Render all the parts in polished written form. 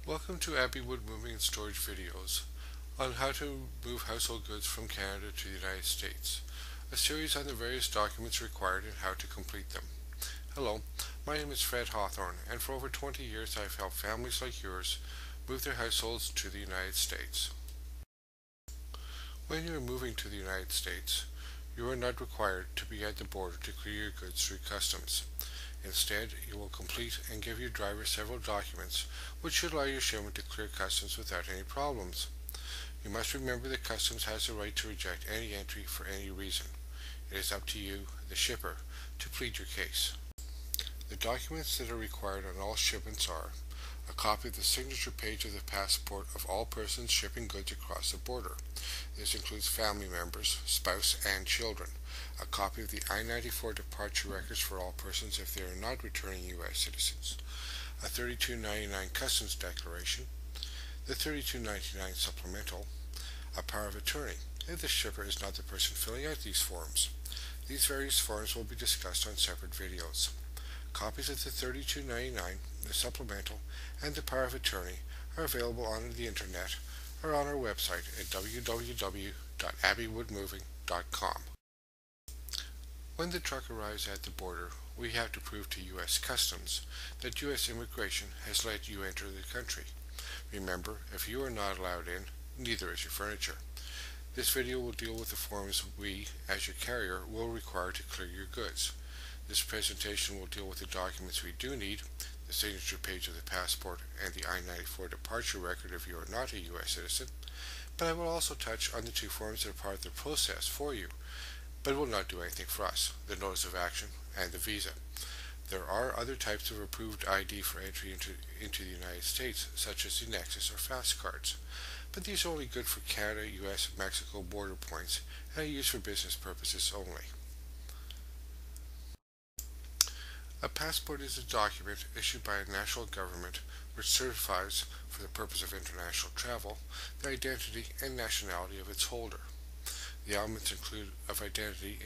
Welcome to Abbey Wood Moving and Storage videos on how to move household goods from Canada to the United States, a series on the various documents required and how to complete them. Hello, my name is Fred Hawthorne, and for over 20 years I have helped families like yours move their households to the United States. When you are moving to the United States, you are not required to be at the border to clear your goods through customs. Instead, you will complete and give your driver several documents which should allow your shipment to clear customs without any problems. You must remember that customs has the right to reject any entry for any reason. It is up to you, the shipper, to plead your case. The documents that are required on all shipments are a copy of the signature page of the passport of all persons shipping goods across the border. This includes family members, spouse, and children. A copy of the I-94 departure records for all persons if they are not returning U.S. citizens. A $32.99 customs declaration. The $32.99 supplemental. A power of attorney if the shipper is not the person filling out these forms. These various forms will be discussed on separate videos. Copies of the $32.99, the supplemental, and the power of attorney are available on the internet or on our website at www.abbeywoodmoving.com. When the truck arrives at the border, we have to prove to U.S. Customs that U.S. Immigration has let you enter the country. Remember, if you are not allowed in, neither is your furniture. This video will deal with the forms we, as your carrier, will require to clear your goods. This presentation will deal with the documents we do need, the signature page of the passport and the I-94 departure record if you are not a U.S. citizen, but I will also touch on the two forms that are part of the process for you, but will not do anything for us, the notice of action and the visa. There are other types of approved ID for entry into the United States, such as the Nexus or Fast cards, but these are only good for Canada, U.S., Mexico border points and are used for business purposes only. A passport is a document issued by a national government which certifies, for the purpose of international travel, the identity and nationality of its holder. The elements of identity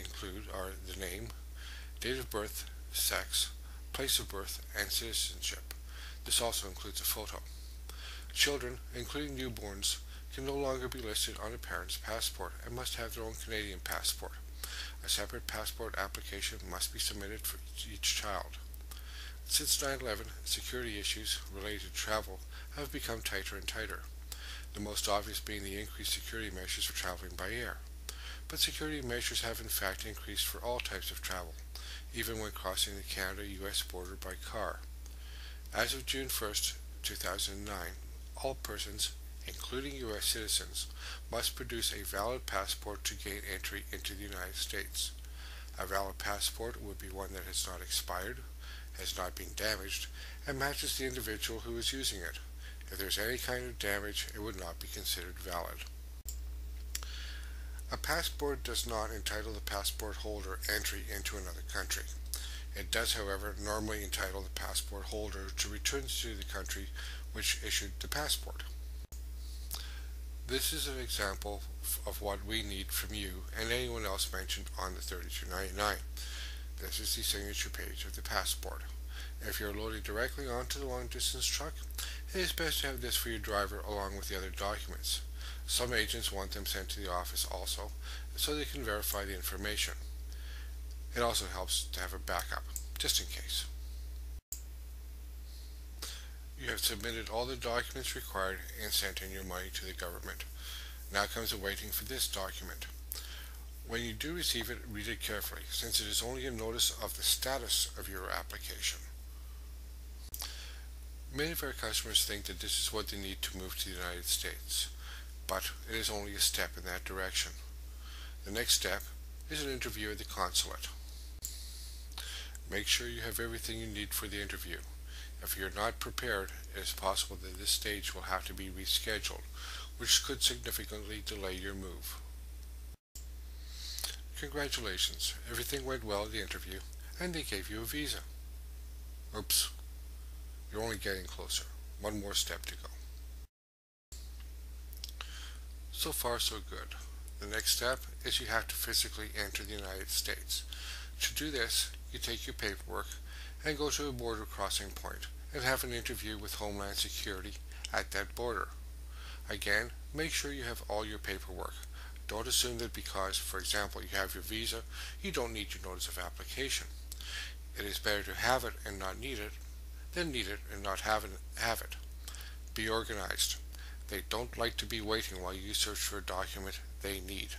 are the name, date of birth, sex, place of birth, and citizenship. This also includes a photo. Children, including newborns, can no longer be listed on a parent's passport and must have their own Canadian passport. A separate passport application must be submitted for each child. Since 9/11, security issues related to travel have become tighter and tighter, the most obvious being the increased security measures for traveling by air. But security measures have in fact increased for all types of travel, even when crossing the Canada-US border by car. As of June 1st, 2009, all persons, including U.S. citizens, must produce a valid passport to gain entry into the United States. A valid passport would be one that has not expired, has not been damaged, and matches the individual who is using it. If there is any kind of damage, it would not be considered valid. A passport does not entitle the passport holder entry into another country. It does, however, normally entitle the passport holder to return to the country which issued the passport. This is an example of what we need from you and anyone else mentioned on the $32.99. This is the signature page of the passport. If you are loading directly onto the long-distance truck, it is best to have this for your driver along with the other documents. Some agents want them sent to the office also, so they can verify the information. It also helps to have a backup, just in case. You have submitted all the documents required and sent in your money to the government. Now comes the waiting for this document. When you do receive it, read it carefully, since it is only a notice of the status of your application. Many of our customers think that this is what they need to move to the United States, but it is only a step in that direction. The next step is an interview at the consulate. Make sure you have everything you need for the interview. If you are not prepared, it is possible that this stage will have to be rescheduled, which could significantly delay your move. Congratulations, everything went well at the interview, and they gave you a visa. Oops, you're only getting closer. One more step to go. So far, so good. The next step is you have to physically enter the United States. To do this, you take your paperwork and go to a border crossing point and have an interview with Homeland Security at that border. Again, make sure you have all your paperwork. Don't assume that because, for example, you have your visa, you don't need your notice of application. It is better to have it and not need it than need it and not have it. Be organized. They don't like to be waiting while you search for a document they need.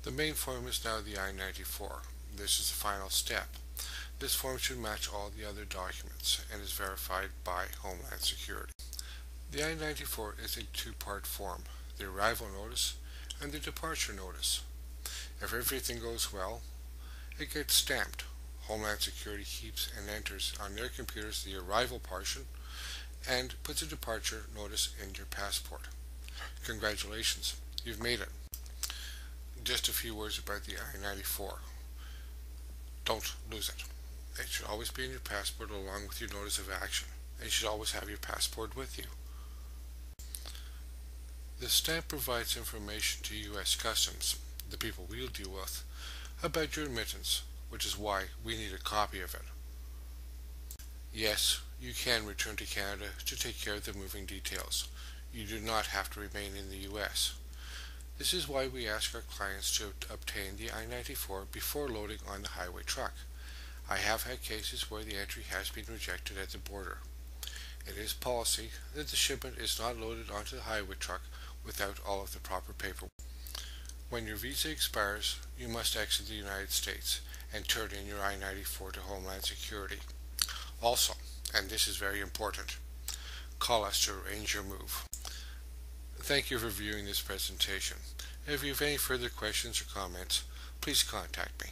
The main form is now the I-94. This is the final step. This form should match all the other documents and is verified by Homeland Security. The I-94 is a two-part form, the arrival notice and the departure notice. If everything goes well, it gets stamped. Homeland Security keeps and enters on their computers the arrival portion and puts a departure notice in your passport. Congratulations, you've made it. Just a few words about the I-94. Don't lose it. It should always be in your passport along with your notice of action. And you should always have your passport with you. The stamp provides information to U.S. Customs, the people we'll deal with, about your admittance, which is why we need a copy of it. Yes, you can return to Canada to take care of the moving details. You do not have to remain in the U.S. This is why we ask our clients to obtain the I-94 before loading on the highway truck. I have had cases where the entry has been rejected at the border. It is policy that the shipment is not loaded onto the highway truck without all of the proper paperwork. When your visa expires, you must exit the United States and turn in your I-94 to Homeland Security. Also, and this is very important, call us to arrange your move. Thank you for viewing this presentation. If you have any further questions or comments, please contact me.